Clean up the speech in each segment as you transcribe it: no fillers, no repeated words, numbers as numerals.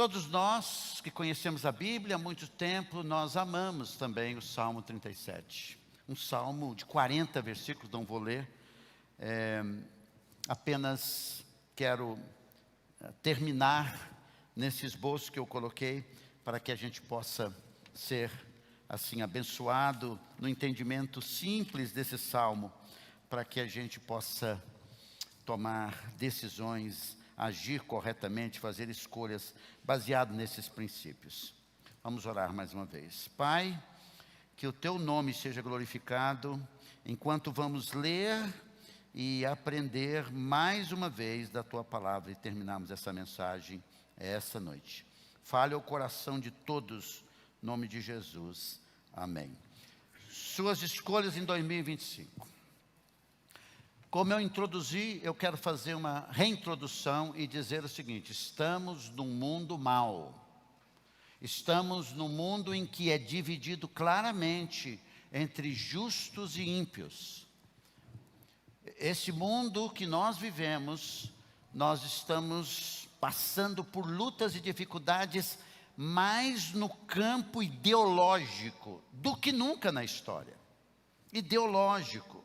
Todos nós que conhecemos a Bíblia há muito tempo, nós amamos também o Salmo 37. Um salmo de 40 versículos, não vou ler. Apenas quero terminar nesse esboço que eu coloquei, para que a gente possa ser assim abençoado no entendimento simples desse salmo, para que a gente possa tomar decisões, agir corretamente, fazer escolhas baseado nesses princípios. Vamos orar mais uma vez. Pai, que o Teu nome seja glorificado, enquanto vamos ler e aprender mais uma vez da Tua palavra e terminarmos essa mensagem essa noite. Fale ao coração de todos, em nome de Jesus. Amém. Suas escolhas em 2025. Como eu introduzi, eu quero fazer uma reintrodução e dizer o seguinte: estamos num mundo mau. Estamos num mundo em que é dividido claramente entre justos e ímpios. Esse mundo que nós vivemos, nós estamos passando por lutas e dificuldades mais no campo ideológico do que nunca na história. Ideológico.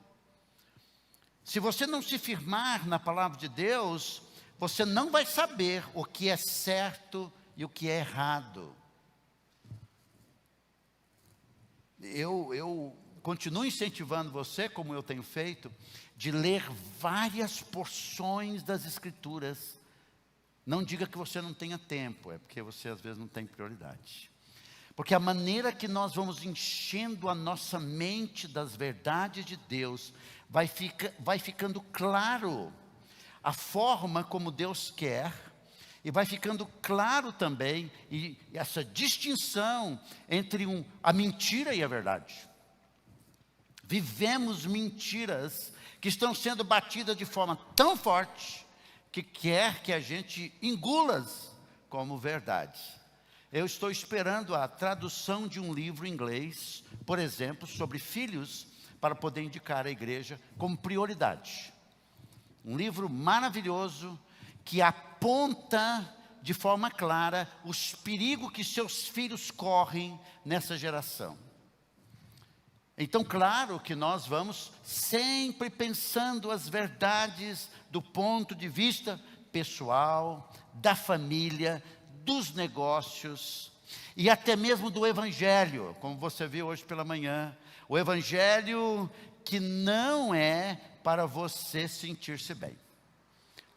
Se você não se firmar na palavra de Deus, você não vai saber o que é certo e o que é errado. Eu continuo incentivando você, como eu tenho feito, de ler várias porções das Escrituras. Não diga que você não tenha tempo, é porque você às vezes não tem prioridade. Porque a maneira que nós vamos enchendo a nossa mente das verdades de Deus, vai ficando claro a forma como Deus quer, e vai ficando claro também e essa distinção entre a mentira e a verdade. Vivemos mentiras que estão sendo batidas de forma tão forte que quer que a gente engula-as como verdade. Eu estou esperando a tradução de um livro em inglês, por exemplo, sobre filhos, para poder indicar à igreja como prioridade. Um livro maravilhoso que aponta de forma clara os perigos que seus filhos correm nessa geração. Então, claro que nós vamos sempre pensando as verdades do ponto de vista pessoal, da família, dos negócios e até mesmo do Evangelho, como você viu hoje pela manhã. O Evangelho que não é para você sentir-se bem.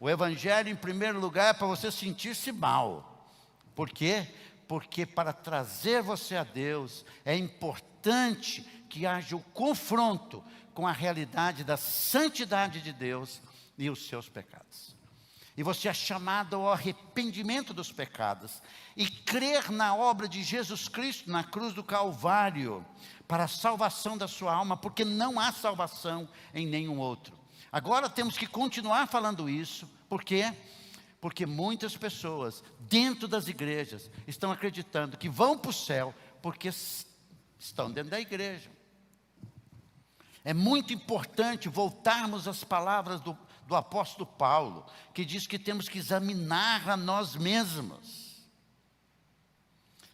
O Evangelho, em primeiro lugar, é para você sentir-se mal. Por quê? Porque para trazer você a Deus, é importante que haja o confronto com a realidade da santidade de Deus e os seus pecados. E você é chamado ao arrependimento dos pecados e crer na obra de Jesus Cristo na cruz do Calvário para a salvação da sua alma, porque não há salvação em nenhum outro. Agora temos que continuar falando isso, por quê? Porque muitas pessoas dentro das igrejas estão acreditando que vão para o céu porque estão dentro da igreja. É muito importante voltarmos às palavras do apóstolo Paulo, que diz que temos que examinar a nós mesmos.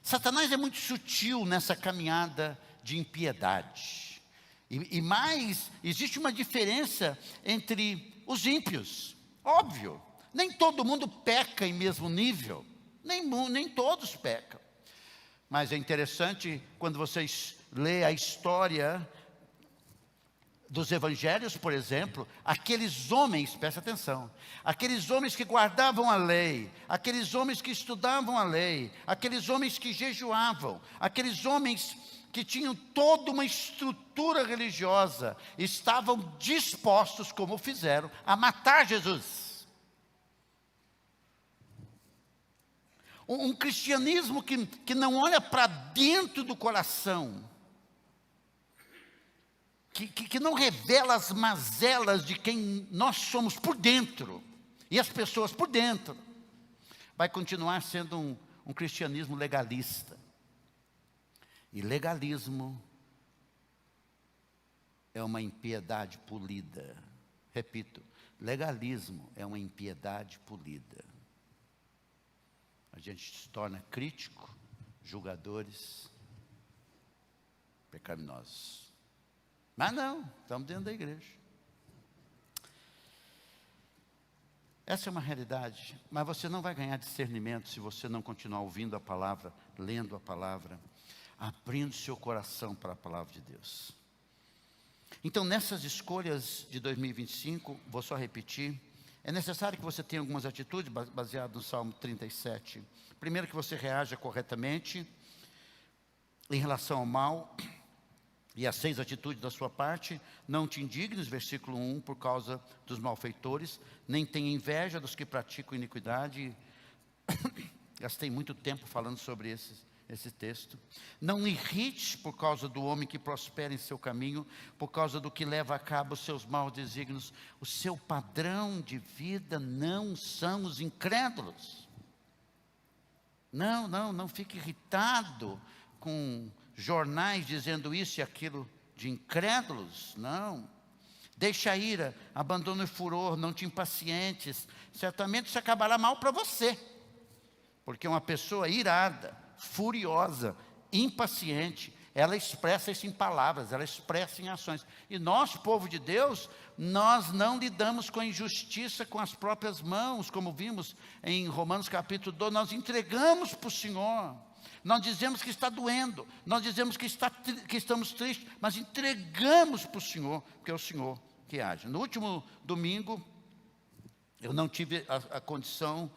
Satanás é muito sutil nessa caminhada de impiedade. E mais, existe uma diferença entre os ímpios. Óbvio, nem todo mundo peca em mesmo nível. Nem todos pecam. Mas é interessante quando vocês lê a história dos evangelhos, por exemplo, aqueles homens, presta atenção, aqueles homens que guardavam a lei, aqueles homens que estudavam a lei, aqueles homens que jejuavam, aqueles homens que tinham toda uma estrutura religiosa, estavam dispostos, como fizeram, a matar Jesus. Um cristianismo que não olha para dentro do coração, que não revela as mazelas de quem nós somos por dentro, e as pessoas por dentro, vai continuar sendo um cristianismo legalista. E legalismo é uma impiedade polida. Repito, legalismo é uma impiedade polida. a gente se torna crítico, julgadores, pecaminosos. Mas não, estamos dentro da igreja. Essa é uma realidade, mas você não vai ganhar discernimento se você não continuar ouvindo a palavra, lendo a palavra, abrindo seu coração para a palavra de Deus. Então, nessas escolhas de 2025, vou só repetir, é necessário que você tenha algumas atitudes baseadas no Salmo 37. Primeiro, que você reaja corretamente em relação ao mal. E as 6 atitudes da sua parte: não te indignes, versículo 1, por causa dos malfeitores, nem tenha inveja dos que praticam iniquidade. Gastei muito tempo falando sobre esse texto. Não irrites por causa do homem que prospera em seu caminho, por causa do que leva a cabo os seus maus desígnios. O seu padrão de vida não são os incrédulos. Não fique irritado com jornais dizendo isso e aquilo de incrédulos, não. Deixa a ira, abandona o furor, não te impacientes. Certamente isso acabará mal para você. Porque uma pessoa irada, furiosa, impaciente, ela expressa isso em palavras, ela expressa em ações. E nós, povo de Deus, nós não lidamos com a injustiça com as próprias mãos, como vimos em Romanos capítulo 2, nós entregamos para o Senhor. Nós dizemos que está doendo, nós dizemos que estamos tristes, mas entregamos para o Senhor, porque é o Senhor que age. No último domingo, eu não tive a condição,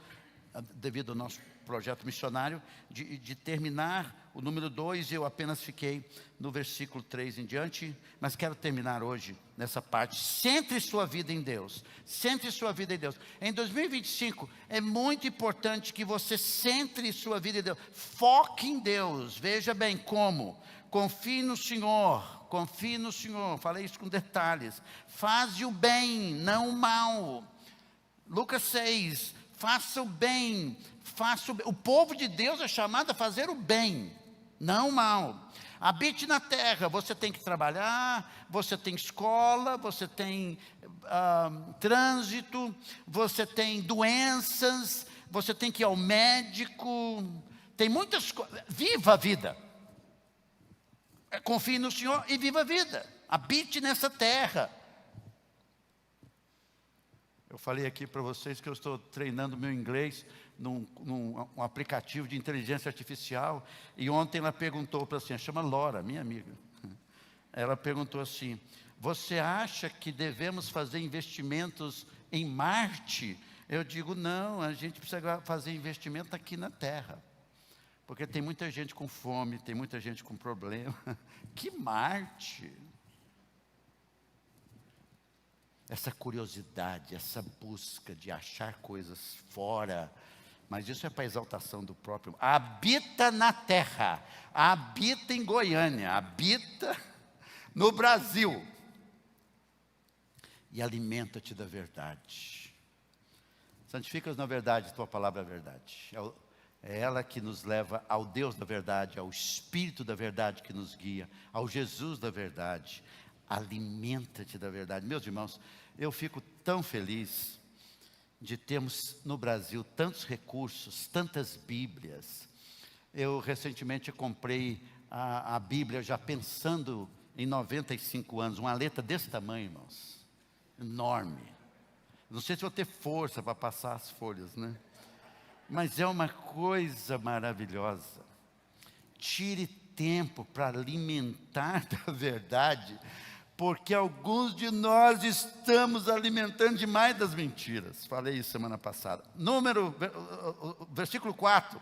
devido ao nosso projeto missionário, de terminar o número 2, eu apenas fiquei no versículo 3 em diante, mas quero terminar hoje nessa parte. Centre sua vida em Deus, centre sua vida em Deus. Em 2025, é muito importante que você centre sua vida em Deus, foque em Deus. Veja bem como: confie no Senhor, falei isso com detalhes. Faze o bem, não o mal. Lucas 6, faça o bem, o povo de Deus é chamado a fazer o bem, não o mal. Habite na terra, você tem que trabalhar, você tem escola, você tem trânsito, você tem doenças, você tem que ir ao médico, tem muitas coisas. Viva a vida, confie no Senhor e viva a vida, habite nessa terra. Eu falei aqui para vocês que eu estou treinando meu inglês num aplicativo de inteligência artificial, e ontem ela perguntou para assim, chama Laura, minha amiga. Ela perguntou assim: você acha que devemos fazer investimentos em Marte? Eu digo, não, a gente precisa fazer investimento aqui na Terra, porque tem muita gente com fome, tem muita gente com problema. Que Marte? Essa curiosidade, essa busca de achar coisas fora, mas isso é para exaltação do próprio. Habita na terra, habita em Goiânia, habita no Brasil, e alimenta-te da verdade. Santifica-os na verdade, tua palavra é a verdade. É ela que nos leva ao Deus da verdade, ao Espírito da verdade que nos guia, ao Jesus da verdade. Alimenta-te da verdade. Meus irmãos, eu fico tão feliz de termos no Brasil tantos recursos, tantas Bíblias. Eu recentemente comprei a Bíblia já pensando em 95 anos, uma letra desse tamanho, irmãos, enorme. Não sei se vou ter força para passar as folhas, né? Mas é uma coisa maravilhosa. Tire tempo para alimentar da verdade, porque alguns de nós estamos alimentando demais das mentiras. Falei isso semana passada. Versículo 4.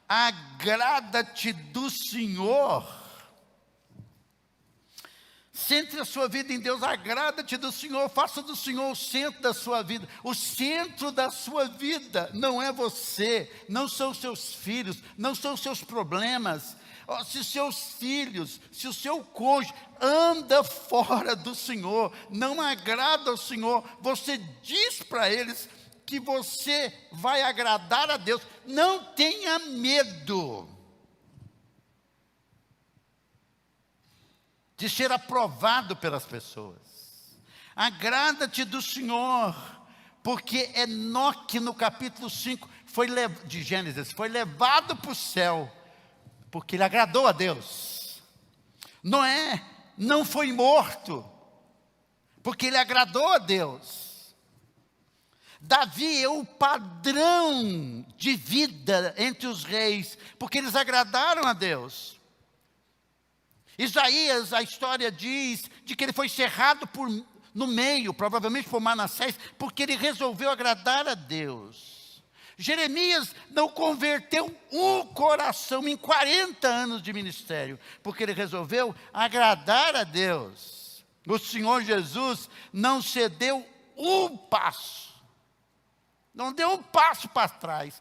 Agrada-te do Senhor. Centre a sua vida em Deus, agrada-te do Senhor, faça do Senhor o centro da sua vida. O centro da sua vida não é você, não são os seus filhos, não são os seus problemas. Se seus filhos, se o seu cônjuge anda fora do Senhor, não agrada ao Senhor, você diz para eles que você vai agradar a Deus. Não tenha medo de ser aprovado pelas pessoas. Agrada-te do Senhor, porque Enoque no capítulo 5 de Gênesis foi levado para o céu, porque ele agradou a Deus. Noé não foi morto, porque ele agradou a Deus. Davi é o padrão de vida entre os reis, porque eles agradaram a Deus. Isaías, a história diz de que ele foi cerrado no meio, provavelmente por Manassés, porque ele resolveu agradar a Deus. Jeremias não converteu um coração em 40 anos de ministério, porque ele resolveu agradar a Deus. O Senhor Jesus não cedeu um passo, não deu um passo para trás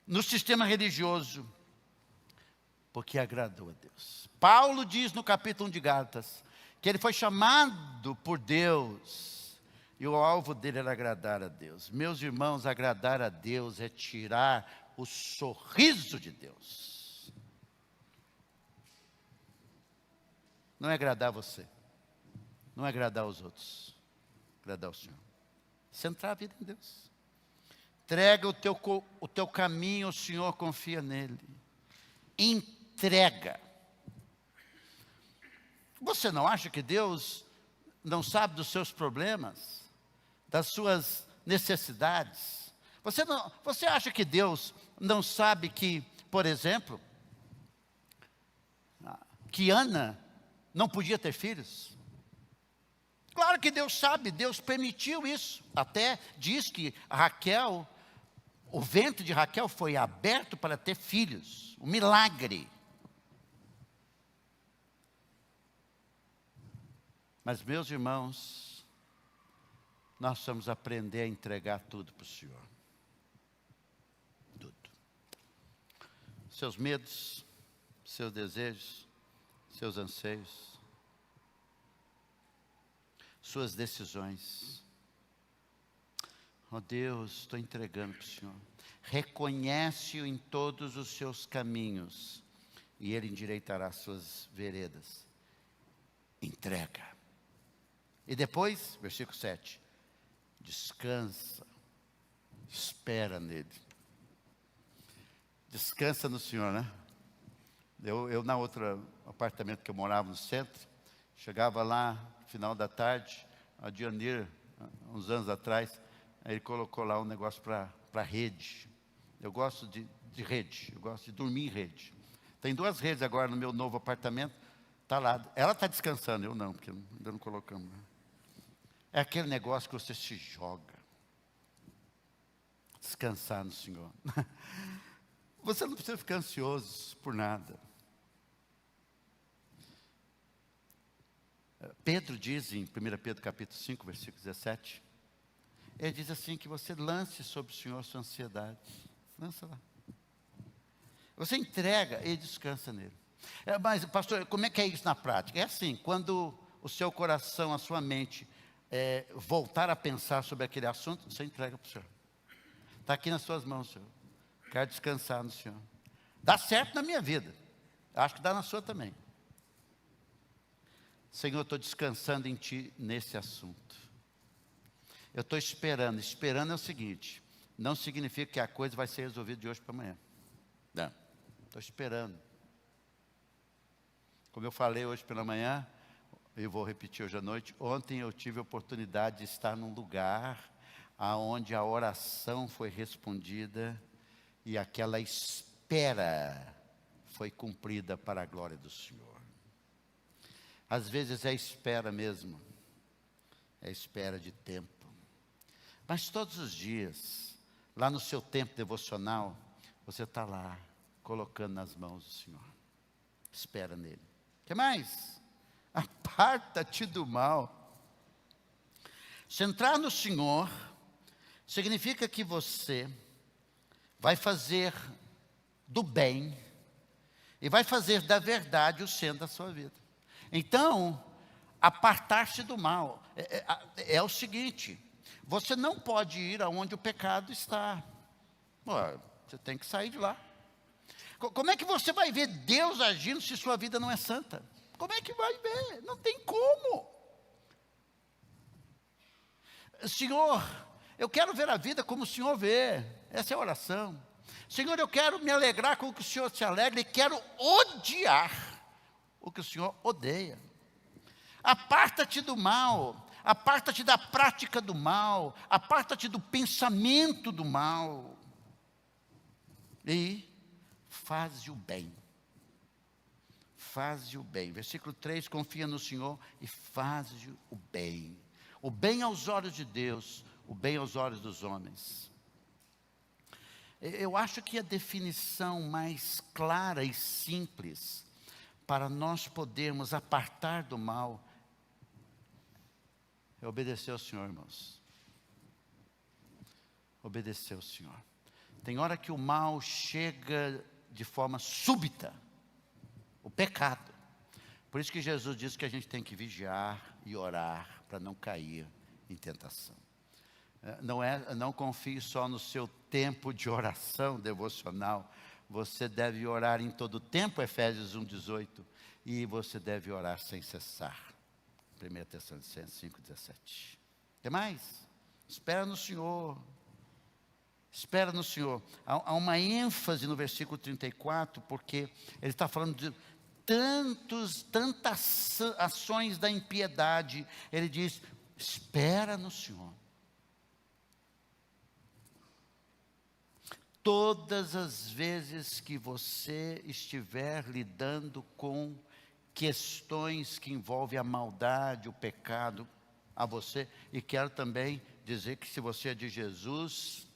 no sistema religioso, porque agradou a Deus. Paulo diz no capítulo 1 de Gálatas, que ele foi chamado por Deus, e o alvo dele era agradar a Deus. Meus irmãos, agradar a Deus é tirar o sorriso de Deus. Não é agradar você, não é agradar os outros, agradar o Senhor. Centrar a vida em Deus. Entrega o teu caminho ao Senhor, confia nele. Entrega. Você não acha que Deus não sabe dos seus problemas, das suas necessidades? Você acha que Deus não sabe que, por exemplo, que Ana não podia ter filhos? Claro que Deus sabe, Deus permitiu isso. Até diz que Raquel, o ventre de Raquel foi aberto para ter filhos. Um milagre. Mas, meus irmãos, nós vamos aprender a entregar tudo para o Senhor. Tudo. Seus medos, seus desejos, seus anseios, suas decisões. Oh Deus, estou entregando para o Senhor. Reconhece-o em todos os seus caminhos, e Ele endireitará suas veredas. Entrega. E depois, versículo 7, descansa, espera nele. Descansa no Senhor, né? Eu na outra apartamento que eu morava no centro, chegava lá, no final da tarde, a Dionir, uns anos atrás, aí ele colocou lá um negócio para rede. Eu gosto de rede, eu gosto de dormir em rede. Tem 2 redes agora no meu novo apartamento, está lá. Ela está descansando, eu não, porque ainda não colocamos. É aquele negócio que você se joga. Descansar no Senhor. Você não precisa ficar ansioso por nada. Pedro diz em 1 Pedro capítulo 5, versículo 17, ele diz assim, que você lance sobre o Senhor a sua ansiedade. Lança lá. Você entrega e descansa nele. Mas, pastor, como é que é isso na prática? É assim, quando o seu coração, a sua mente voltar a pensar sobre aquele assunto, você entrega para o Senhor. Está aqui nas suas mãos, Senhor. Quero descansar no Senhor. Dá certo na minha vida. Acho que dá na sua também. Senhor, eu estou descansando em Ti nesse assunto. Eu estou esperando. Esperando é o seguinte, não significa que a coisa vai ser resolvida de hoje para amanhã. Não. Estou esperando. Como eu falei hoje pela manhã, eu vou repetir hoje à noite. Ontem eu tive a oportunidade de estar num lugar onde a oração foi respondida e aquela espera foi cumprida para a glória do Senhor. Às vezes é espera mesmo, é espera de tempo. Mas todos os dias, lá no seu tempo devocional, você está lá, colocando nas mãos do Senhor. Espera nele. O que mais? Aparta-te do mal. Centrar no Senhor significa que você vai fazer do bem e vai fazer da verdade o centro da sua vida. Então, apartar-se do mal é o seguinte, você não pode ir aonde o pecado está. Você tem que sair de lá. Como é que você vai ver Deus agindo se sua vida não é santa? Como é que vai ver? Não tem como. Senhor, eu quero ver a vida como o Senhor vê. Essa é a oração. Senhor, eu quero me alegrar com o que o Senhor se alegra e quero odiar o que o Senhor odeia. Aparta-te do mal, aparta-te da prática do mal, aparta-te do pensamento do mal e faze o bem. Faze o bem. Versículo 3, confia no Senhor e faze o bem. O bem aos olhos de Deus, o bem aos olhos dos homens. Eu acho que a definição mais clara e simples para nós podermos apartar do mal é obedecer ao Senhor, irmãos. Obedecer ao Senhor. Tem hora que o mal chega de forma súbita. O pecado. Por isso que Jesus diz que a gente tem que vigiar e orar para não cair em tentação. Não confie só no seu tempo de oração devocional. Você deve orar em todo tempo, Efésios 1:18. E você deve orar sem cessar. 1 Tessalonicenses 5:17. O que mais? Espera no Senhor. Espera no Senhor. Há uma ênfase no versículo 34, porque ele está falando de tantas ações da impiedade. Ele diz, espera no Senhor. Todas as vezes que você estiver lidando com questões que envolvem a maldade, o pecado a você, e quero também dizer que se você é de Jesus,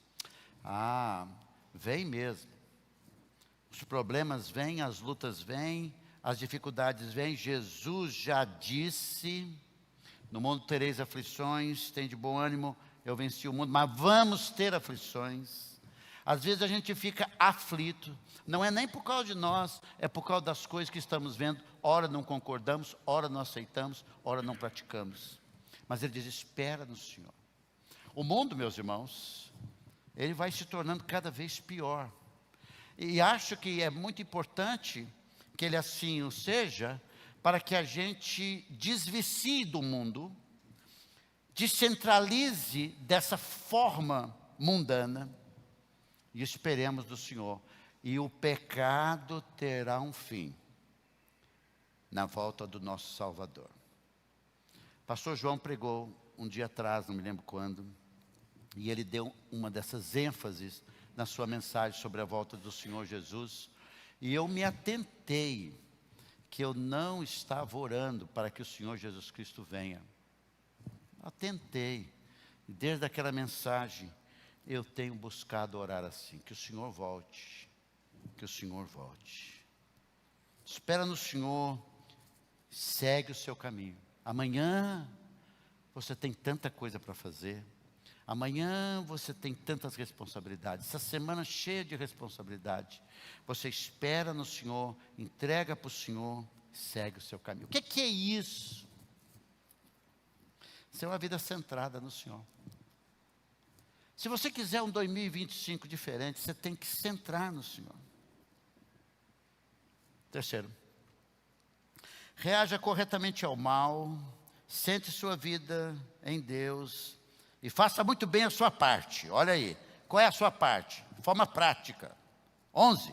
vem mesmo. Os problemas vêm, as lutas vêm, as dificuldades vêm. Jesus já disse, no mundo tereis aflições, tem de bom ânimo, eu venci o mundo, mas vamos ter aflições. Às vezes a gente fica aflito, não é nem por causa de nós, é por causa das coisas que estamos vendo. Ora não concordamos, ora não aceitamos, ora não praticamos. Mas ele diz, espera no Senhor. O mundo, meus irmãos, ele vai se tornando cada vez pior. E acho que é muito importante que ele assim o seja, para que a gente desvicie do mundo, descentralize dessa forma mundana, e esperemos do Senhor. E o pecado terá um fim, na volta do nosso Salvador. Pastor João pregou um dia atrás, não me lembro quando, e ele deu uma dessas ênfases na sua mensagem sobre a volta do Senhor Jesus. E eu me atentei que eu não estava orando para que o Senhor Jesus Cristo venha. Atentei. E desde aquela mensagem, eu tenho buscado orar assim, que o Senhor volte, que o Senhor volte. Espera no Senhor, segue o seu caminho. Amanhã você tem tanta coisa para fazer. Amanhã você tem tantas responsabilidades. Essa semana cheia de responsabilidade. Você espera no Senhor, entrega para o Senhor, segue o seu caminho. O que é isso? Isso é uma vida centrada no Senhor. Se você quiser um 2025 diferente, você tem que centrar no Senhor. Terceiro, reaja corretamente ao mal, centre sua vida em Deus e faça muito bem a sua parte. Olha aí, qual é a sua parte? De forma prática. 11.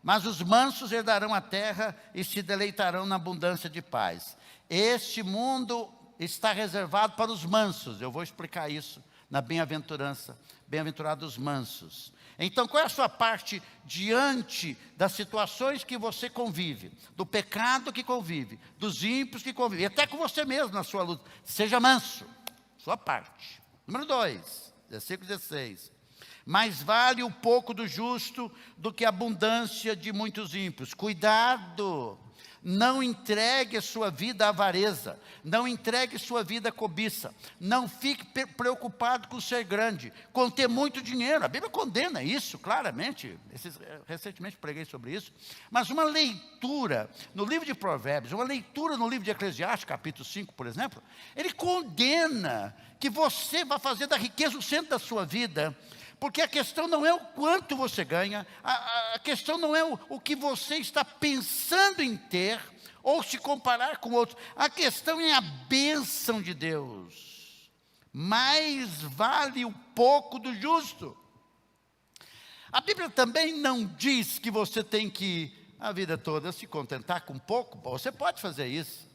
Mas os mansos herdarão a terra e se deleitarão na abundância de paz. Este mundo está reservado para os mansos. Eu vou explicar isso na bem-aventurança. Bem-aventurados mansos. Então, qual é a sua parte diante das situações que você convive, do pecado que convive, dos ímpios que convive, e até com você mesmo na sua luta? Seja manso, sua parte. Número 2, versículo 16. Mais vale o pouco do justo do que a abundância de muitos ímpios. Cuidado, não entregue a sua vida à avareza, não entregue sua vida à cobiça, não fique preocupado com ser grande, com ter muito dinheiro. A Bíblia condena isso claramente. Recentemente preguei sobre isso. Mas uma leitura no livro de Provérbios, uma leitura no livro de Eclesiastes, capítulo 5, por exemplo, ele condena que você vai fazer da riqueza o centro da sua vida. Porque a questão não é o quanto você ganha, a questão não é o que você está pensando em ter, ou se comparar com outros. A questão é a bênção de Deus. mais vale o pouco do justo. A Bíblia também não diz que você tem que, a vida toda, se contentar com pouco. Você pode fazer isso.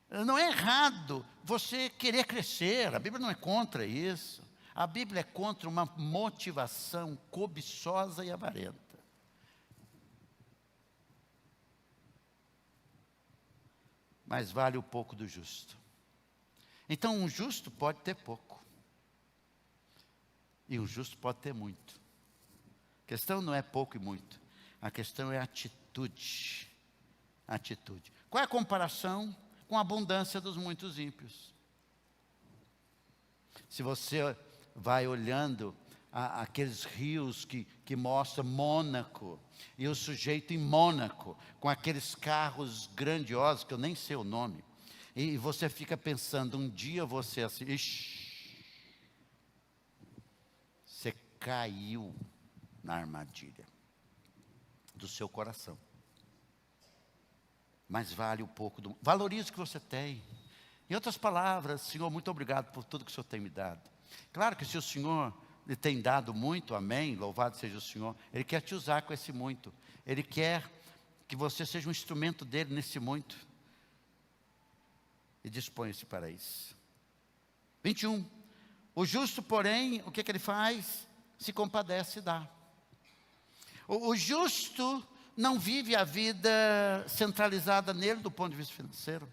Não é errado você querer crescer, a Bíblia não é contra isso. A Bíblia é contra uma motivação cobiçosa e avarenta. Mas vale o pouco do justo. Então, um justo pode ter pouco. E um justo pode ter muito. A questão não é pouco e muito. A questão é atitude. Atitude. Qual é a comparação com a abundância dos muitos ímpios? Se você vai olhando aqueles rios que mostram Mônaco, e o sujeito em Mônaco, com aqueles carros grandiosos, que eu nem sei o nome, e você fica pensando, um dia você assim, você caiu na armadilha do seu coração. Mas vale um pouco, valorize o que você tem. Em outras palavras, Senhor, muito obrigado por tudo que o Senhor tem me dado. Claro que se o Senhor lhe tem dado muito, amém, louvado seja o Senhor, Ele quer te usar com esse muito. Ele quer que você seja um instrumento dEle nesse muito. E disponha-se para isso. 21. O justo, porém, o que ele faz? Se compadece e dá. O justo não vive a vida centralizada nele do ponto de vista financeiro.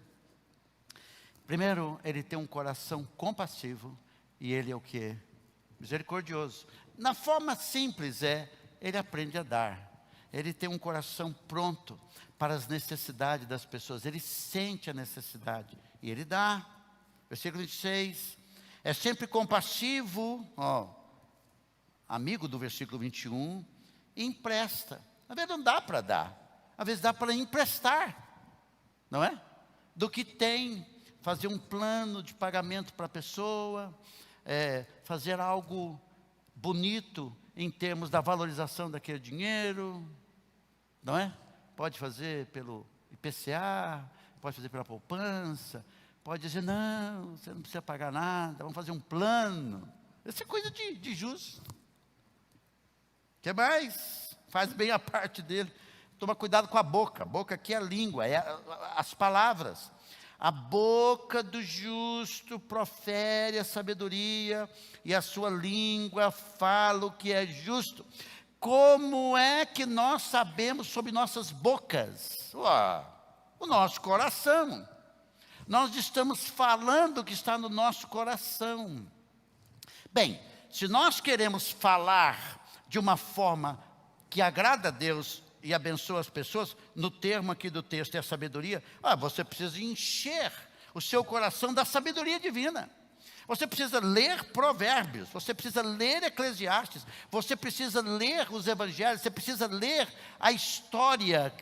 Primeiro, ele tem um coração compassivo e ele é o que? Misericordioso. Na forma simples ele aprende a dar. Ele tem um coração pronto para as necessidades das pessoas. Ele sente a necessidade e ele dá. Versículo 26. É sempre compassivo, amigo do versículo 21, e empresta. Às vezes não dá para dar, às vezes dá para emprestar, não é? Do que tem, fazer um plano de pagamento para a pessoa, fazer algo bonito em termos da valorização daquele dinheiro, não é? Pode fazer pelo IPCA, pode fazer pela poupança, pode dizer, não, você não precisa pagar nada, vamos fazer um plano. Isso é coisa de justo. O que mais? Faz bem a parte dele. Toma cuidado com a boca aqui é a língua, as palavras. A boca do justo profere a sabedoria, e a sua língua fala o que é justo. Como é que nós sabemos sobre nossas bocas? O nosso coração. Nós estamos falando o que está no nosso coração. Bem, se nós queremos falar de uma forma que agrada a Deus e abençoa as pessoas, no termo aqui do texto é a sabedoria, você precisa encher o seu coração da sabedoria divina. Você precisa ler Provérbios, você precisa ler Eclesiastes, você precisa ler os Evangelhos, você precisa ler a história,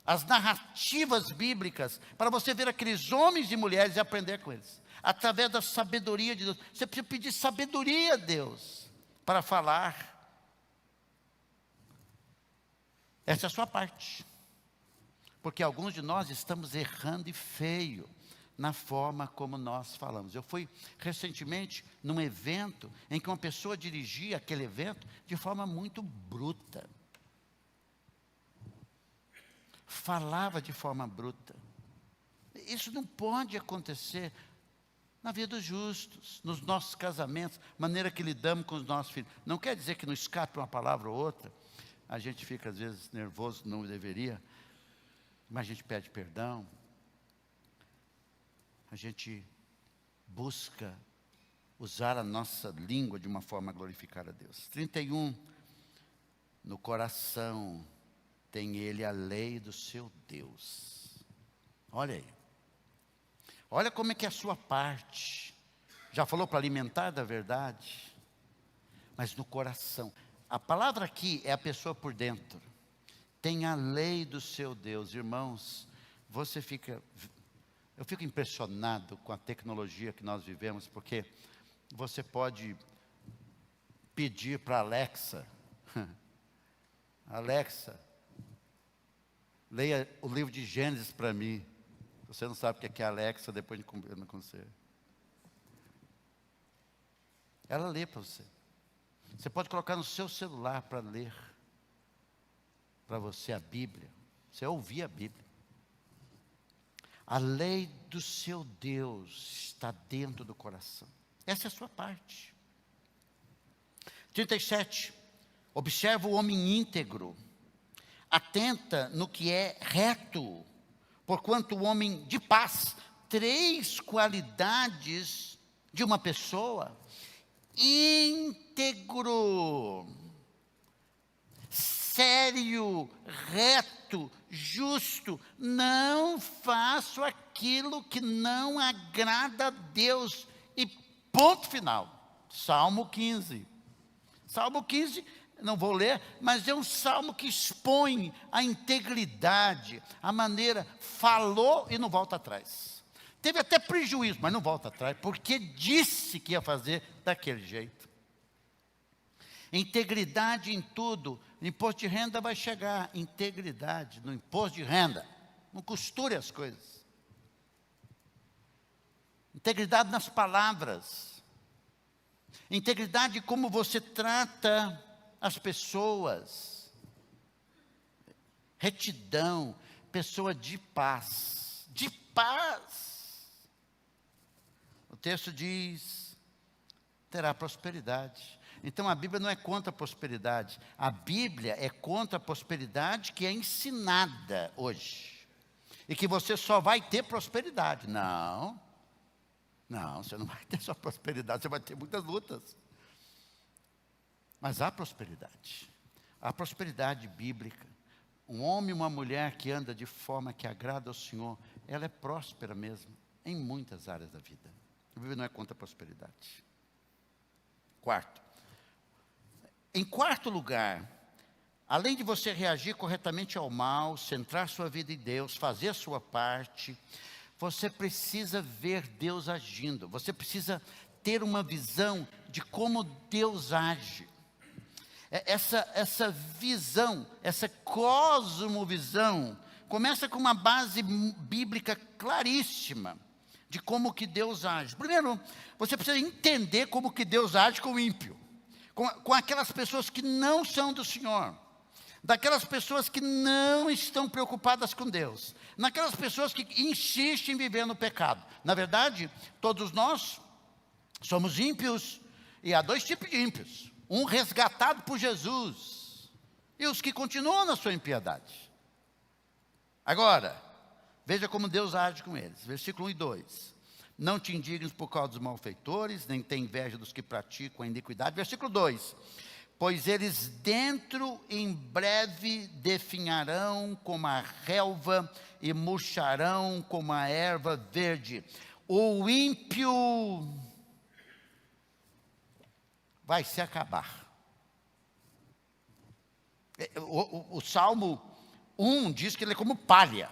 as narrativas bíblicas, para você ver aqueles homens e mulheres e aprender com eles. Através da sabedoria de Deus. Você precisa pedir sabedoria a Deus para falar. Essa é a sua parte. Porque alguns de nós estamos errando e feio na forma como nós falamos. Eu fui recentemente num evento em que uma pessoa dirigia aquele evento de forma muito bruta. Falava de forma bruta. Isso não pode acontecer na vida dos justos, nos nossos casamentos, maneira que lidamos com os nossos filhos. Não quer dizer que não escape uma palavra ou outra. A gente fica às vezes nervoso, não deveria, mas a gente pede perdão. A gente busca usar a nossa língua de uma forma a glorificar a Deus. 31, no coração tem ele a lei do seu Deus. Olha aí. Olha como é que é a sua parte. Já falou para alimentar da verdade? Mas no coração. A palavra aqui é a pessoa por dentro. Tem a lei do seu Deus. Irmãos, eu fico impressionado com a tecnologia que nós vivemos, porque você pode pedir para a Alexa, Alexa, leia o livro de Gênesis para mim. Você não sabe o que é Alexa, depois de conversar com você. Ela lê para você. Você pode colocar no seu celular para ler para você a Bíblia. Você ouvir a Bíblia. A lei do seu Deus está dentro do coração. Essa é a sua parte. 37. Observa o homem íntegro. Atenta no que é reto. Porquanto o homem de paz. 3 qualidades de uma pessoa. Íntegro. Sério, reto, justo, não faço aquilo que não agrada a Deus, e ponto final. Salmo 15. Salmo 15, não vou ler, mas é um salmo que expõe a integridade, a maneira, falou e não volta atrás. Teve até prejuízo, mas não volta atrás, porque disse que ia fazer daquele jeito. Integridade em tudo. No imposto de renda vai chegar. Integridade no imposto de renda. Não costure as coisas. Integridade nas palavras. Integridade em como você trata as pessoas. Retidão. Pessoa de paz. De paz. O texto diz: terá prosperidade. Então a Bíblia não é contra a prosperidade. A Bíblia é contra a prosperidade que é ensinada hoje. E que você só vai ter prosperidade. Não. Não, você não vai ter só prosperidade, você vai ter muitas lutas. Mas há prosperidade. Há prosperidade bíblica. Um homem e uma mulher que anda de forma que agrada ao Senhor, ela é próspera mesmo, em muitas áreas da vida. A Bíblia não é contra a prosperidade. Em quarto lugar, além de você reagir corretamente ao mal, centrar sua vida em Deus, fazer a sua parte, você precisa ver Deus agindo. Você precisa ter uma visão de como Deus age. Essa visão, essa cosmovisão, começa com uma base bíblica claríssima de como que Deus age. Primeiro, você precisa entender como que Deus age com o ímpio. Com aquelas pessoas que não são do Senhor, daquelas pessoas que não estão preocupadas com Deus, naquelas pessoas que insistem em viver no pecado. Na verdade, todos nós somos ímpios, e há 2 tipos de ímpios: um resgatado por Jesus, e os que continuam na sua impiedade. Agora, veja como Deus age com eles, versículo 1 e 2. Não te indignes por causa dos malfeitores, nem tem inveja dos que praticam a iniquidade. Versículo 2. Pois eles dentro em breve definharão como a relva e murcharão como a erva verde. O ímpio vai se acabar. O Salmo 1 diz que ele é como palha.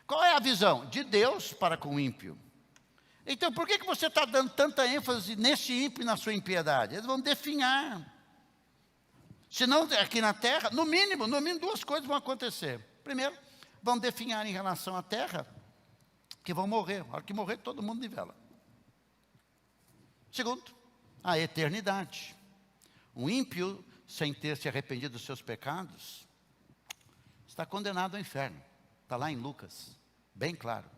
Qual é a visão? De Deus para com o ímpio. Então, por que você está dando tanta ênfase nesse ímpio e na sua impiedade? Eles vão definhar. Senão, aqui na terra, no mínimo 2 coisas vão acontecer. Primeiro, vão definhar em relação à terra, que vão morrer. A hora que morrer, todo mundo nivela. Segundo, a eternidade. Um ímpio, sem ter se arrependido dos seus pecados, está condenado ao inferno. Está lá em Lucas, bem claro,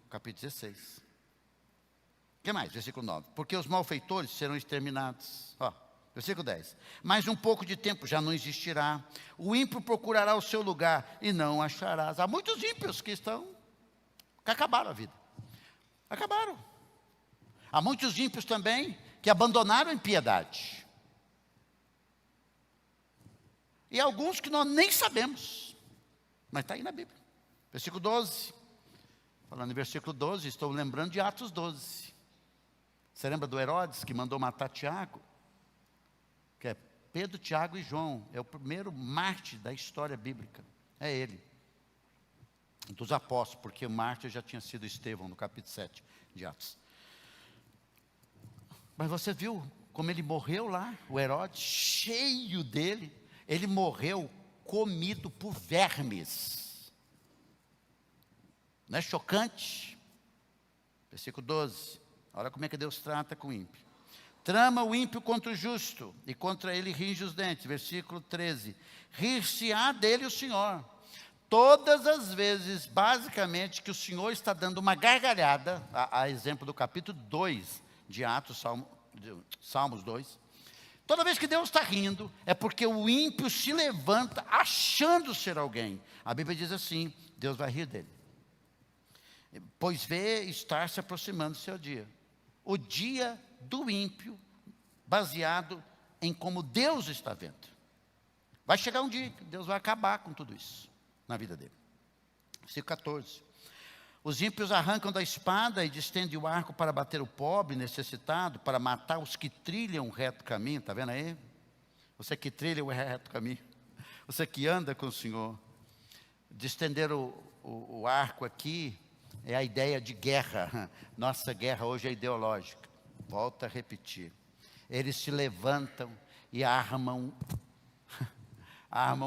capítulo 16. O que mais? Versículo 9. Porque os malfeitores serão exterminados. Versículo 10. Mais um pouco de tempo já não existirá. O ímpio procurará o seu lugar e não o acharás. Há muitos ímpios que acabaram a vida. Acabaram. Há muitos ímpios também que abandonaram a impiedade. E alguns que nós nem sabemos. Mas está aí na Bíblia. Versículo 12. Falando em versículo 12, estou lembrando de Atos 12. Você lembra do Herodes que mandou matar Tiago? Que é Pedro, Tiago e João. É o primeiro mártir da história bíblica. É ele. Dos apóstolos, porque o mártir já tinha sido Estevão, no capítulo 7 de Atos. Mas você viu como ele morreu lá? O Herodes, cheio dele. Ele morreu comido por vermes. Não é chocante? Versículo 12. Olha como é que Deus trata com o ímpio. Trama o ímpio contra o justo, e contra ele range os dentes. Versículo 13. Rir-se-á dele o Senhor. Todas as vezes, basicamente, que o Senhor está dando uma gargalhada, a exemplo do capítulo 2 de Atos, Salmos 2, toda vez que Deus está rindo, é porque o ímpio se levanta achando ser alguém. A Bíblia diz assim, Deus vai rir dele. Pois vê estar se aproximando do seu dia. O dia do ímpio, baseado em como Deus está vendo. Vai chegar um dia que Deus vai acabar com tudo isso na vida dele. Versículo 14. Os ímpios arrancam da espada e distendem o arco para bater o pobre necessitado, para matar os que trilham o reto caminho. Está vendo aí? Você que trilha o reto caminho. Você que anda com o Senhor. Distender o arco aqui é a ideia de guerra. Nossa guerra hoje é ideológica. Volto a repetir. Eles se levantam e armam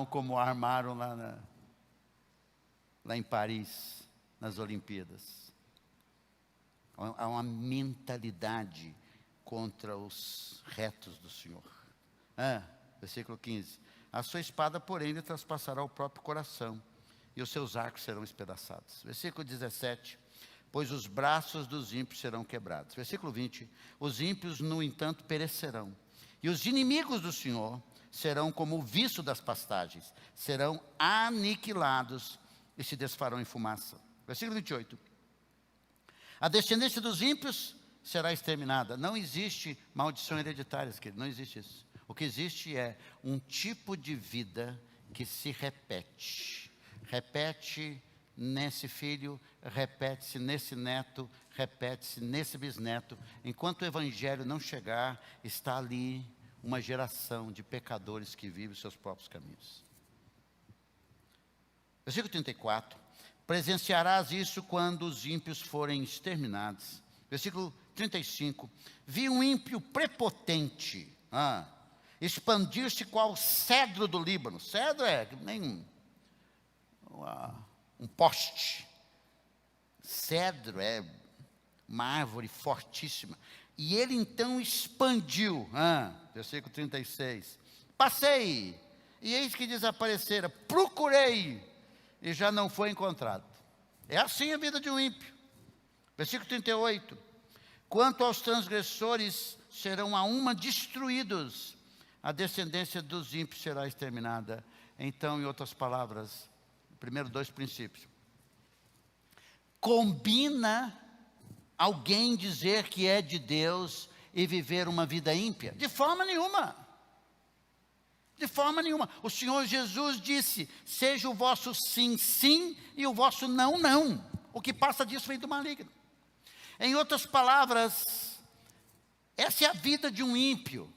como armaram lá em Paris, nas Olimpíadas. Há uma mentalidade contra os retos do Senhor. Versículo 15. A sua espada, porém, lhe traspassará o próprio coração, e os seus arcos serão espedaçados. Versículo 17. Pois os braços dos ímpios serão quebrados. Versículo 20. Os ímpios, no entanto, perecerão, e os inimigos do Senhor serão como o viço das pastagens, serão aniquilados e se desfarão em fumaça. Versículo 28. A descendência dos ímpios será exterminada. Não existe maldição hereditária, querido, não existe isso. O que existe é um tipo de vida que se repete. Repete nesse filho, repete-se nesse neto, repete-se nesse bisneto. Enquanto o evangelho não chegar, está ali uma geração de pecadores que vivem os seus próprios caminhos. Versículo 34. Presenciarás isso quando os ímpios forem exterminados. Versículo 35. Vi um ímpio prepotente expandir-se qual cedro do Líbano. Cedro é nem um poste. Cedro é uma árvore fortíssima. E ele então expandiu. Versículo 36. Passei, e eis que desaparecera. Procurei, e já não foi encontrado. É assim a vida de um ímpio. Versículo 38. Quanto aos transgressores, serão a uma destruídos. A descendência dos ímpios será exterminada. Então, em outras palavras, primeiro dois princípios. Combina alguém dizer que é de Deus e viver uma vida ímpia? De forma nenhuma. De forma nenhuma. O Senhor Jesus disse, seja o vosso sim, sim, e o vosso não, não. O que passa disso vem do maligno. Em outras palavras, essa é a vida de um ímpio.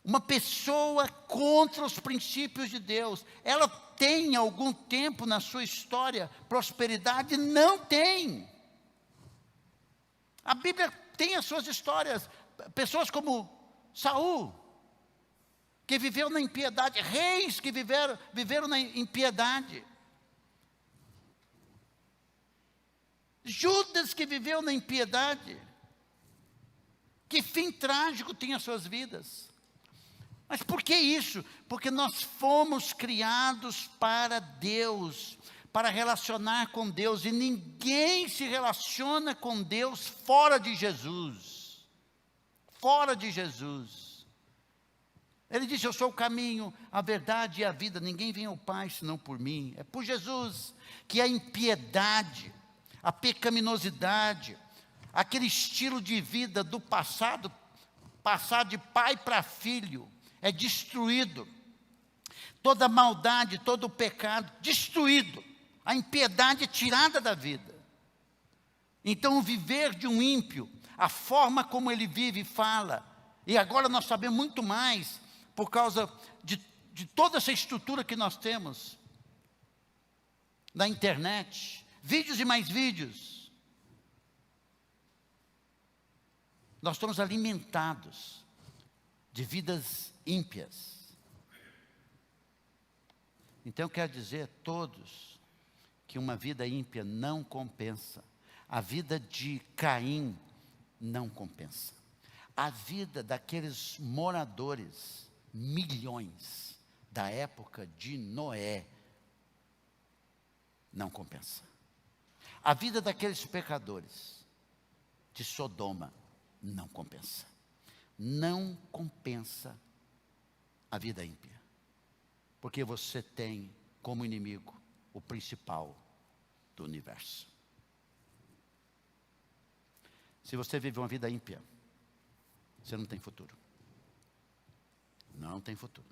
Uma pessoa contra os princípios de Deus. Ela tem algum tempo na sua história prosperidade? Não tem. A Bíblia tem as suas histórias. Pessoas como Saul, que viveu na impiedade. Reis que viveram na impiedade. Judas que viveu na impiedade. Que fim trágico tem as suas vidas. Mas por que isso? Porque nós fomos criados para Deus, para relacionar com Deus, e ninguém se relaciona com Deus fora de Jesus. Fora de Jesus. Ele disse, eu sou o caminho, a verdade e a vida, ninguém vem ao Pai senão por mim. É por Jesus que a impiedade, a pecaminosidade, aquele estilo de vida do passado, passar de pai para filho, é destruído. Toda maldade, todo o pecado, destruído. A impiedade é tirada da vida. Então o viver de um ímpio, a forma como ele vive e fala, e agora nós sabemos muito mais, por causa de toda essa estrutura que nós temos, na internet, vídeos e mais vídeos. Nós estamos alimentados de vidas ímpias. Então eu quero dizer a todos que uma vida ímpia não compensa. A vida de Caim não compensa. A vida daqueles moradores, milhões, da época de Noé, não compensa. A vida daqueles pecadores de Sodoma não compensa. Não compensa a vida ímpia. Porque você tem como inimigo o principal do universo. Se você vive uma vida ímpia, você não tem futuro. Não tem futuro.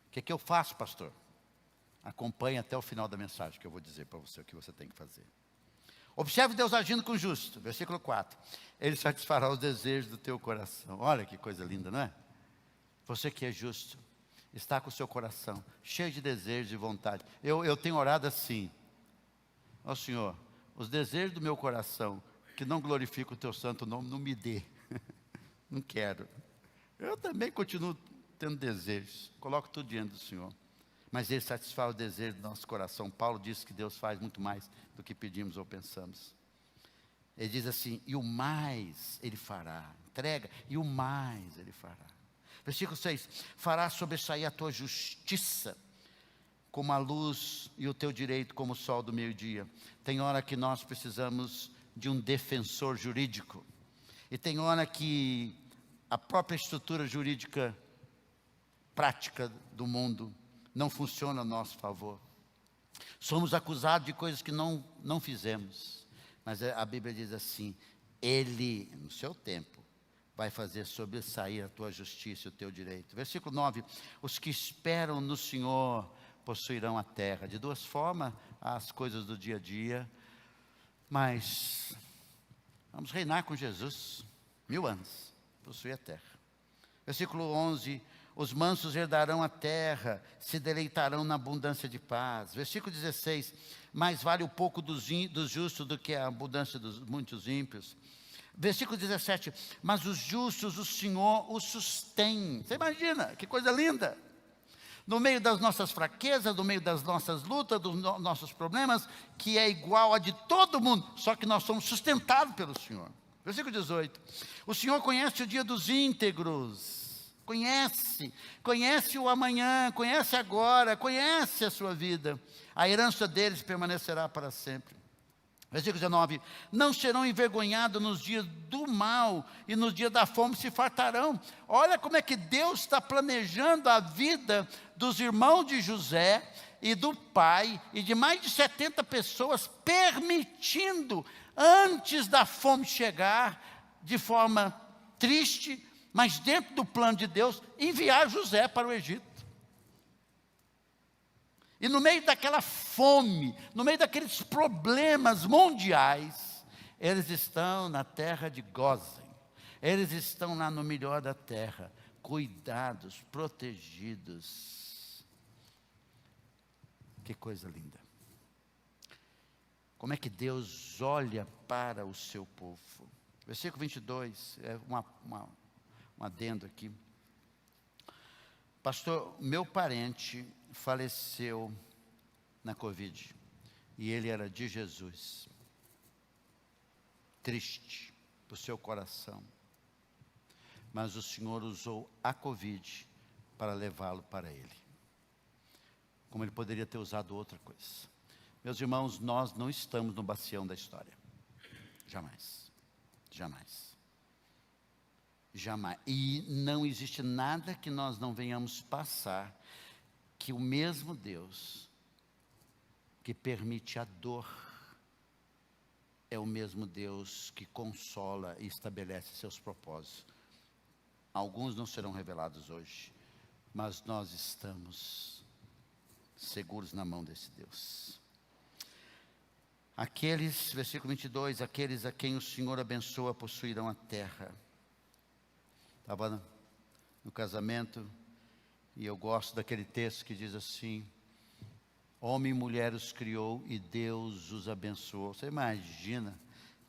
O que eu faço, pastor? Acompanhe até o final da mensagem que eu vou dizer para você o que você tem que fazer. Observe Deus agindo com o justo. Versículo 4. Ele satisfará os desejos do teu coração. Olha que coisa linda, não é? Você que é justo, está com o seu coração cheio de desejos e vontade. Eu tenho orado assim. Ó Senhor, os desejos do meu coração, que não glorificam o teu santo nome, não me dê. Não quero. Eu também continuo tendo desejos. Coloco tudo diante do Senhor. Mas Ele satisfaz o desejo do nosso coração. Paulo diz que Deus faz muito mais do que pedimos ou pensamos. Ele diz assim, e o mais Ele fará. Entrega, e o mais Ele fará. Versículo 6, fará sobressair a tua justiça, como a luz, e o teu direito como o sol do meio-dia. Tem hora que nós precisamos de um defensor jurídico. E tem hora que a própria estrutura jurídica prática do mundo não funciona a nosso favor. Somos acusados de coisas que não fizemos. Mas a Bíblia diz assim, Ele, no seu tempo, vai fazer sobressair a tua justiça e o teu direito. Versículo 9, os que esperam no Senhor possuirão a terra. De duas formas, as coisas do dia a dia, mas vamos reinar com Jesus, 1000 anos, possuir a terra. Versículo 11, os mansos herdarão a terra, se deleitarão na abundância de paz. Versículo 16, mais vale o pouco dos justos do que a abundância dos muitos ímpios. Versículo 17, mas os justos o Senhor os sustém. Você imagina, que coisa linda. No meio das nossas fraquezas, no meio das nossas lutas, dos nossos problemas, que é igual a de todo mundo, só que nós somos sustentados pelo Senhor. Versículo 18, o Senhor conhece o dia dos íntegros. Conhece o amanhã, conhece agora, conhece a sua vida. A herança deles permanecerá para sempre. Versículo 19, não serão envergonhados nos dias do mal, e nos dias da fome se fartarão. Olha como é que Deus está planejando a vida dos irmãos de José, e do pai, e de mais de 70 pessoas, permitindo, antes da fome chegar, de forma triste, mas dentro do plano de Deus, enviar José para o Egito. E no meio daquela fome, no meio daqueles problemas mundiais, eles estão na terra de Gósen. Eles estão lá no melhor da terra, cuidados, protegidos. Que coisa linda. Como é que Deus olha para o seu povo? Versículo 22, é um adendo aqui. Pastor, meu parente faleceu na Covid, e ele era de Jesus. Triste para o seu coração, mas o Senhor usou a Covid para levá-lo para Ele, como Ele poderia ter usado outra coisa. Meus irmãos, nós não estamos no bacião da história, jamais, jamais. Jamais. E não existe nada que nós não venhamos passar, que o mesmo Deus que permite a dor é o mesmo Deus que consola e estabelece seus propósitos. Alguns não serão revelados hoje, mas nós estamos seguros na mão desse Deus. Aqueles, versículo 22, aqueles a quem o Senhor abençoa possuirão a terra. Estava no casamento, e eu gosto daquele texto que diz assim, homem e mulher os criou e Deus os abençoou. Você imagina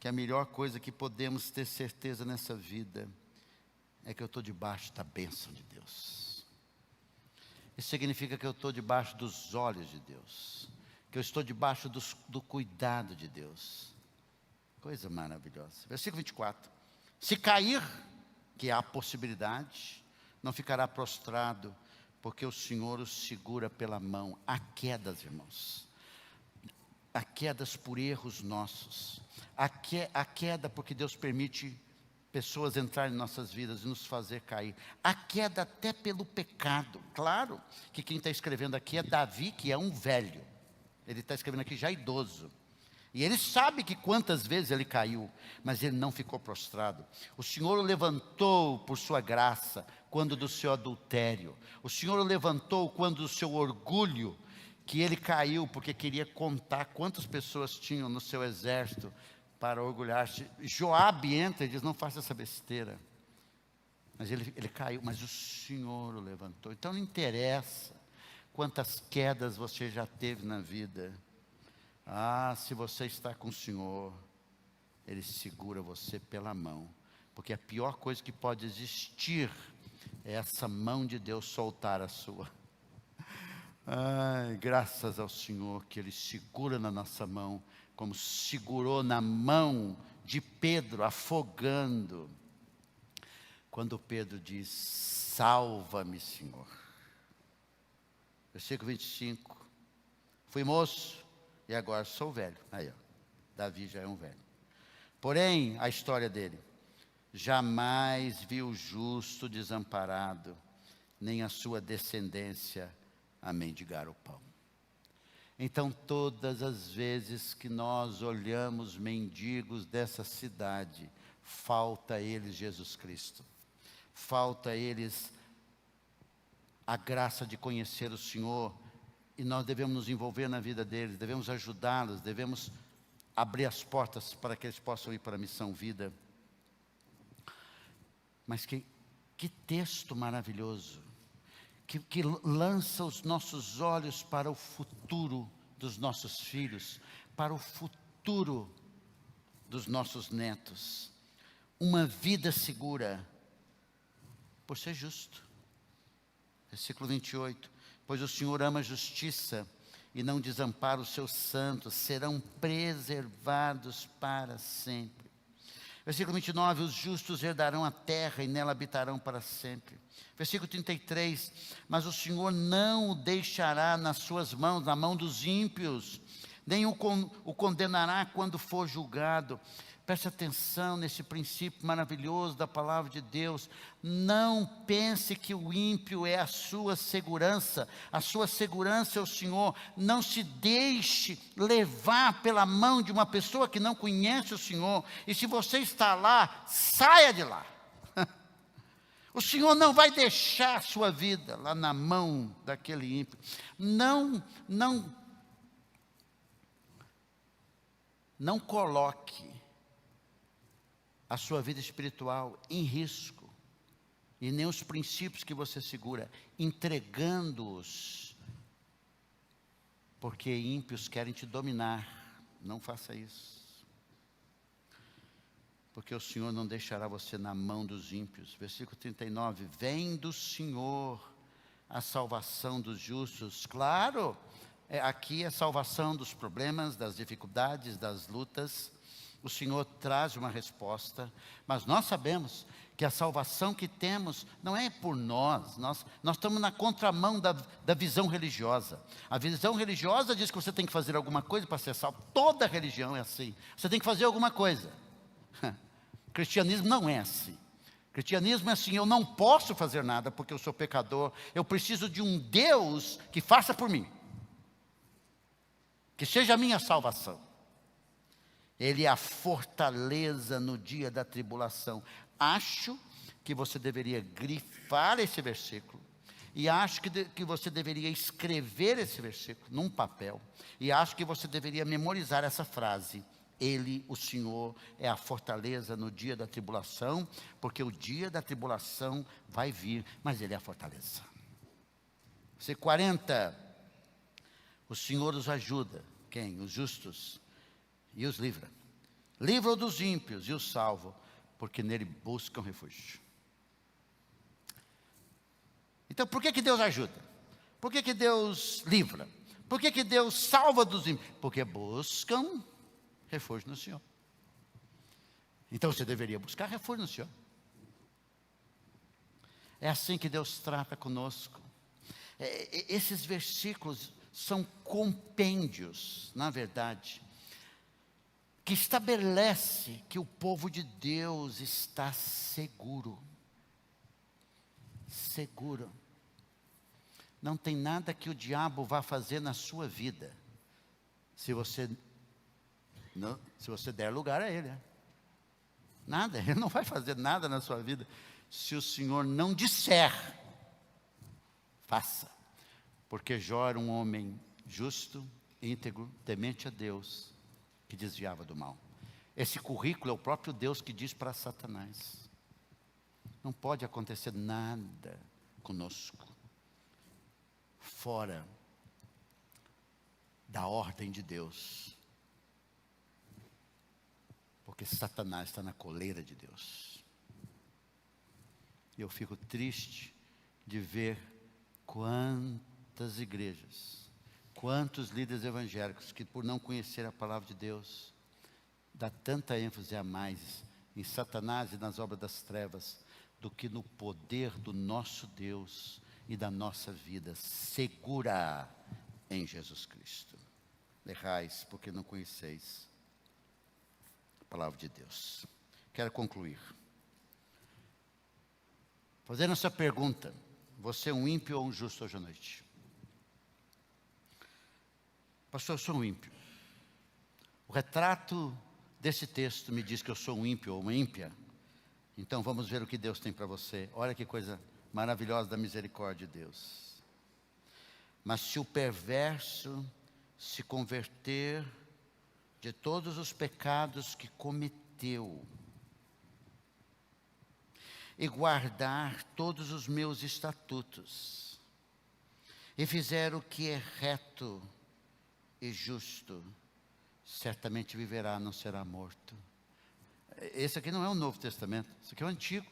que a melhor coisa que podemos ter certeza nessa vida é que eu estou debaixo da bênção de Deus. Isso significa que eu estou debaixo dos olhos de Deus, que eu estou debaixo do cuidado de Deus. Coisa maravilhosa. Versículo 24. Se cair, que há possibilidade, não ficará prostrado, porque o Senhor o segura pela mão. Há quedas, irmãos. Há quedas por erros nossos. Há queda porque Deus permite pessoas entrarem em nossas vidas e nos fazer cair. Há queda até pelo pecado. Claro que quem está escrevendo aqui é Davi, que é um velho. Ele está escrevendo aqui já idoso. E ele sabe que quantas vezes ele caiu, mas ele não ficou prostrado. O Senhor o levantou por sua graça, quando do seu adultério. O Senhor o levantou quando do seu orgulho, que ele caiu porque queria contar quantas pessoas tinham no seu exército para orgulhar-se. Joabe entra e diz, não faça essa besteira. Mas ele caiu, mas o Senhor o levantou. Então não interessa quantas quedas você já teve na vida. Se você está com o Senhor, Ele segura você pela mão. Porque a pior coisa que pode existir é essa mão de Deus soltar a sua. Graças ao Senhor que Ele segura na nossa mão, como segurou na mão de Pedro, afogando. Quando Pedro diz, salva-me, Senhor. Versículo 25. Fui moço e agora sou velho. Aí, ó, Davi já é um velho. Porém, a história dele, jamais viu o justo desamparado, nem a sua descendência a mendigar o pão. Então, todas as vezes que nós olhamos mendigos dessa cidade, falta a eles Jesus Cristo. Falta a eles a graça de conhecer o Senhor. E nós devemos nos envolver na vida deles, devemos ajudá-los, devemos abrir as portas para que eles possam ir para a missão vida. Mas que texto maravilhoso, que lança os nossos olhos para o futuro dos nossos filhos, para o futuro dos nossos netos. Uma vida segura, por ser justo. Versículo 28. Pois o Senhor ama a justiça e não desampara os seus santos, serão preservados para sempre. Versículo 29, os justos herdarão a terra e nela habitarão para sempre. Versículo 33, mas o Senhor não o deixará nas suas mãos, na mão dos ímpios, nem o condenará quando for julgado. Preste atenção nesse princípio maravilhoso da palavra de Deus. Não pense que o ímpio é a sua segurança é o Senhor. Não se deixe levar pela mão de uma pessoa que não conhece o Senhor. E se você está lá, saia de lá. O Senhor não vai deixar a sua vida lá na mão daquele ímpio. Não coloque a sua vida espiritual em risco, e nem os princípios que você segura, entregando-os, porque ímpios querem te dominar. Não faça isso, porque o Senhor não deixará você na mão dos ímpios. Versículo 39, vem do Senhor a salvação dos justos. Claro, aqui é a salvação dos problemas, das dificuldades, das lutas. O Senhor traz uma resposta, mas nós sabemos que a salvação que temos não é por nós estamos na contramão da visão religiosa. A visão religiosa diz que você tem que fazer alguma coisa para ser salvo. Toda religião é assim, você tem que fazer alguma coisa. O cristianismo não é assim. O cristianismo é assim, eu não posso fazer nada porque eu sou pecador, eu preciso de um Deus que faça por mim, que seja a minha salvação. Ele é a fortaleza no dia da tribulação. Acho que você deveria grifar esse versículo. E acho que você deveria escrever esse versículo num papel. E acho que você deveria memorizar essa frase. Ele, o Senhor, é a fortaleza no dia da tribulação. Porque o dia da tribulação vai vir, mas Ele é a fortaleza. Versículo 40. O Senhor os ajuda. Quem? Os justos. E os livra. Livra dos ímpios e os salva, porque nele buscam refúgio. Então, por que Deus ajuda? Por que Deus livra? Por que Deus salva dos ímpios? Porque buscam refúgio no Senhor. Então você deveria buscar refúgio no Senhor. É assim que Deus trata conosco. Esses versículos são compêndios, na verdade, que estabelece que o povo de Deus está seguro. Seguro. Não tem nada que o diabo vá fazer na sua vida, se você der lugar a ele. Nada, ele não vai fazer nada na sua vida, se o Senhor não disser, faça. Porque Jó era um homem justo, íntegro, temente a Deus, que desviava do mal. Esse currículo é o próprio Deus que diz para Satanás: não pode acontecer nada conosco fora da ordem de Deus, porque Satanás está na coleira de Deus. E eu fico triste de ver quantas igrejas, quantos líderes evangélicos que, por não conhecer a palavra de Deus, dá tanta ênfase a mais em Satanás e nas obras das trevas do que no poder do nosso Deus e da nossa vida segura em Jesus Cristo. Errais porque não conheceis a palavra de Deus. Quero concluir fazendo essa pergunta: você é um ímpio ou um justo hoje à noite? Pastor, eu sou um ímpio. O retrato desse texto me diz que eu sou um ímpio ou uma ímpia. Então vamos ver o que Deus tem para você. Olha que coisa maravilhosa da misericórdia de Deus. Mas se o perverso se converter de todos os pecados que cometeu e guardar todos os meus estatutos, e fizer o que é reto e justo, certamente viverá, não será morto. Esse aqui não é o Novo Testamento, esse aqui é o Antigo.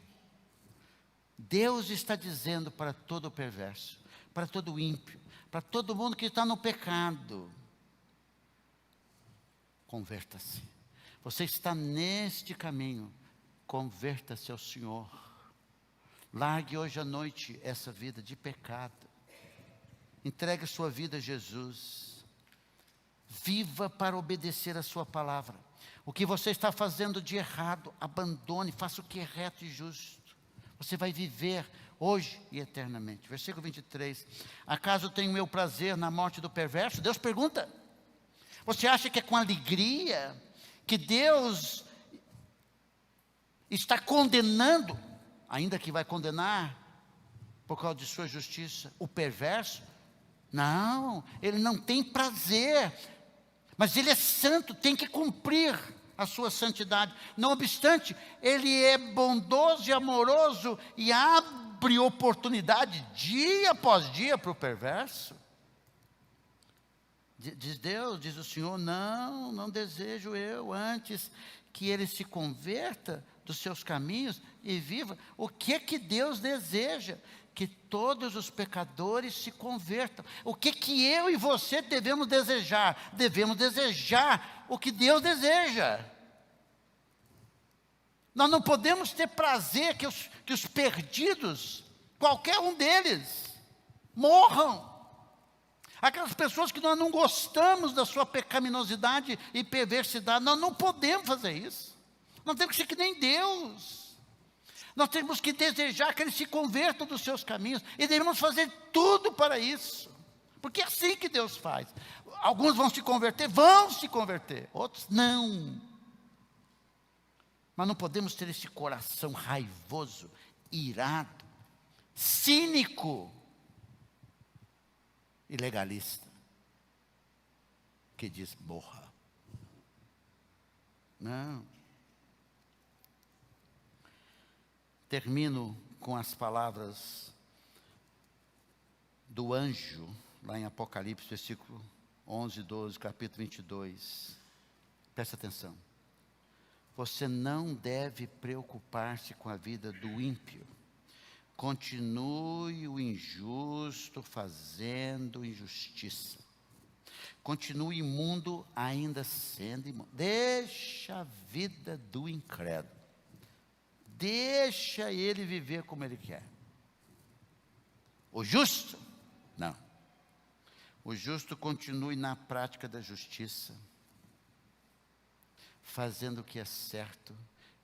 Deus está dizendo para todo perverso, para todo ímpio, para todo mundo que está no pecado: converta-se. Você está neste caminho, converta-se ao Senhor. Largue hoje à noite essa vida de pecado. Entregue a sua vida a Jesus. Viva para obedecer a sua palavra. O que você está fazendo de errado, abandone, faça o que é reto e justo. Você vai viver hoje e eternamente. Versículo 23. Acaso tenho meu prazer na morte do perverso? Deus pergunta. Você acha que é com alegria que Deus está condenando, ainda que vai condenar por causa de sua justiça, o perverso? Não, Ele não tem prazer, mas Ele é santo, tem que cumprir a sua santidade. Não obstante, Ele é bondoso e amoroso e abre oportunidade dia após dia para o perverso. Diz Deus, diz o Senhor: não desejo eu, antes que ele se converta dos seus caminhos e viva. O que é que Deus deseja? Que todos os pecadores se convertam. O que é que eu e você devemos desejar? Devemos desejar o que Deus deseja. Nós não podemos ter prazer que os perdidos, qualquer um deles, morram. Aquelas pessoas que nós não gostamos da sua pecaminosidade e perversidade, nós não podemos fazer isso. Nós temos que ser que nem Deus. Nós temos que desejar que eles se convertam dos seus caminhos, e devemos fazer tudo para isso, porque é assim que Deus faz. Alguns vão se converter, outros não. Mas não podemos ter esse coração raivoso, irado, cínico e legalista, que diz: morra. Não. Termino com as palavras do anjo, lá em Apocalipse, versículo 11 e 12, capítulo 22. Presta atenção. Você não deve preocupar-se com a vida do ímpio. Continue o injusto fazendo injustiça. Continue imundo ainda sendo imundo. Deixa a vida do incrédulo. Deixa ele viver como ele quer. O justo? Não. O justo continue na prática da justiça, fazendo o que é certo,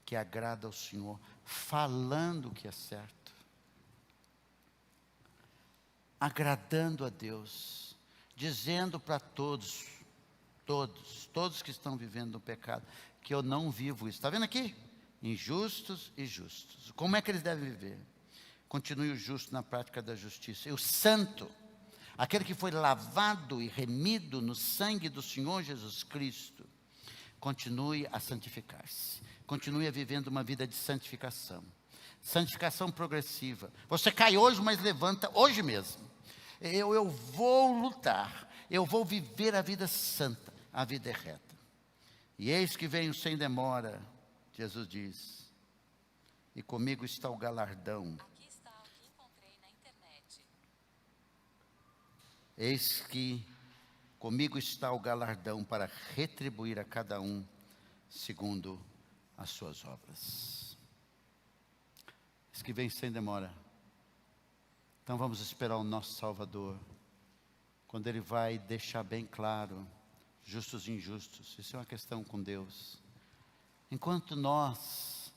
que agrada ao Senhor, falando o que é certo, agradando a Deus, dizendo para todos que estão vivendo no pecado, que eu não vivo isso. Está vendo aqui? Injustos e justos. Como é que eles devem viver? Continue o justo na prática da justiça. E o santo, aquele que foi lavado e remido no sangue do Senhor Jesus Cristo, continue a santificar-se. Continue vivendo uma vida de santificação. Santificação progressiva. Você cai hoje, mas levanta hoje mesmo. Eu vou lutar. Eu vou viver a vida santa, a vida reta. E eis que venho sem demora, Jesus diz. E comigo está o galardão. Aqui está o que encontrei na internet. Eis que comigo está o galardão para retribuir a cada um segundo as suas obras. Eis que vem sem demora. Então vamos esperar o nosso Salvador, quando Ele vai deixar bem claro, justos e injustos. Isso é uma questão com Deus. Enquanto nós,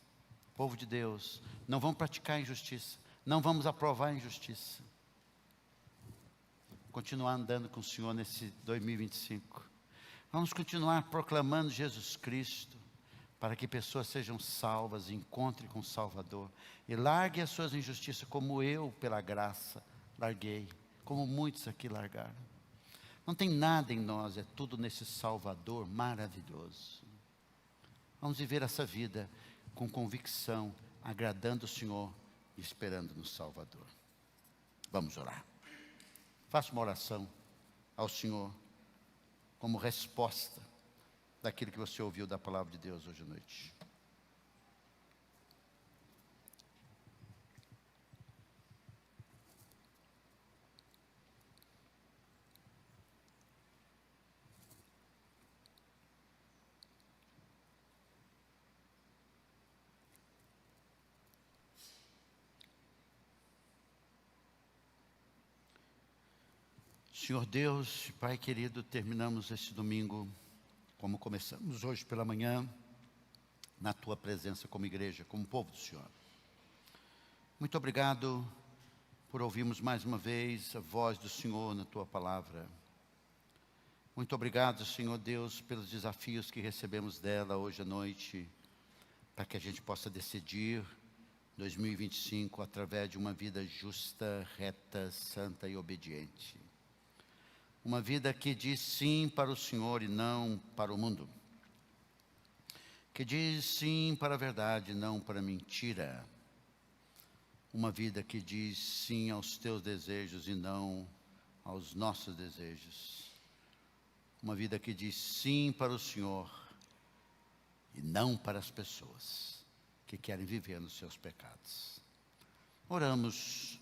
povo de Deus, não vamos praticar injustiça, não vamos aprovar a injustiça, continuar andando com o Senhor nesse 2025. Vamos continuar proclamando Jesus Cristo, para que pessoas sejam salvas, encontrem com o Salvador, e larguem as suas injustiças, como eu, pela graça, larguei, como muitos aqui largaram. Não tem nada em nós, é tudo nesse Salvador maravilhoso. Vamos viver essa vida com convicção, agradando o Senhor e esperando no Salvador. Vamos orar. Faça uma oração ao Senhor, como resposta daquilo que você ouviu da palavra de Deus hoje à noite. Senhor Deus, Pai querido, terminamos este domingo, como começamos hoje pela manhã, na Tua presença como igreja, como povo do Senhor. Muito obrigado por ouvirmos mais uma vez a voz do Senhor na Tua palavra. Muito obrigado, Senhor Deus, pelos desafios que recebemos dela hoje à noite, para que a gente possa decidir 2025 através de uma vida justa, reta, santa e obediente. Uma vida que diz sim para o Senhor e não para o mundo. Que diz sim para a verdade, não para a mentira. Uma vida que diz sim aos teus desejos e não aos nossos desejos. Uma vida que diz sim para o Senhor e não para as pessoas que querem viver nos seus pecados. Oramos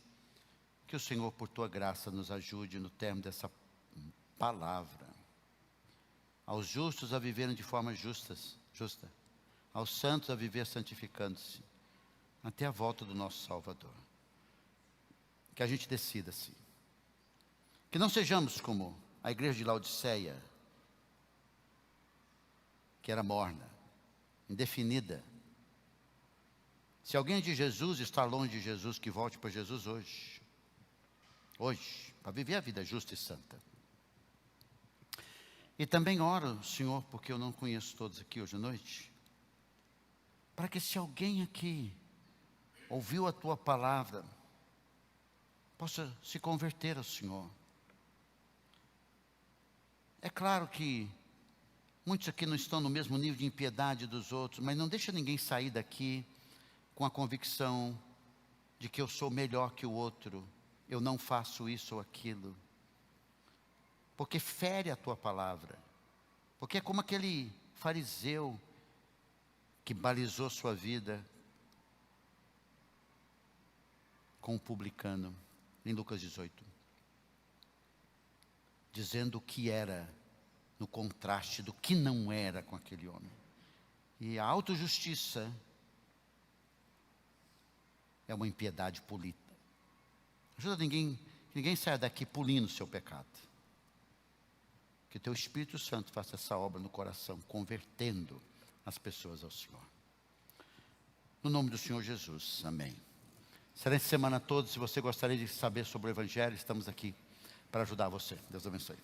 que o Senhor, por tua graça, nos ajude no termo dessa palavra, aos justos a viverem de forma justa, aos santos a viver santificando-se, até a volta do nosso Salvador. Que a gente decida assim, que não sejamos como a igreja de Laodiceia, que era morna, indefinida. Se alguém é de Jesus, está longe de Jesus, que volte para Jesus hoje, para viver a vida justa e santa. E também oro, Senhor, porque eu não conheço todos aqui hoje à noite, para que se alguém aqui ouviu a Tua palavra, possa se converter ao Senhor. É claro que muitos aqui não estão no mesmo nível de impiedade dos outros, mas não deixa ninguém sair daqui com a convicção de que eu sou melhor que o outro, eu não faço isso ou aquilo. Porque fere a tua palavra, porque é como aquele fariseu que balizou sua vida com o publicano, em Lucas 18, dizendo o que era, no contraste do que não era com aquele homem. E a autojustiça é uma impiedade polida. Ajuda que ninguém saia daqui pulindo o seu pecado. Que teu Espírito Santo faça essa obra no coração, convertendo as pessoas ao Senhor. No nome do Senhor Jesus, amém. Excelente semana a todos. Se você gostaria de saber sobre o Evangelho, estamos aqui para ajudar você. Deus abençoe.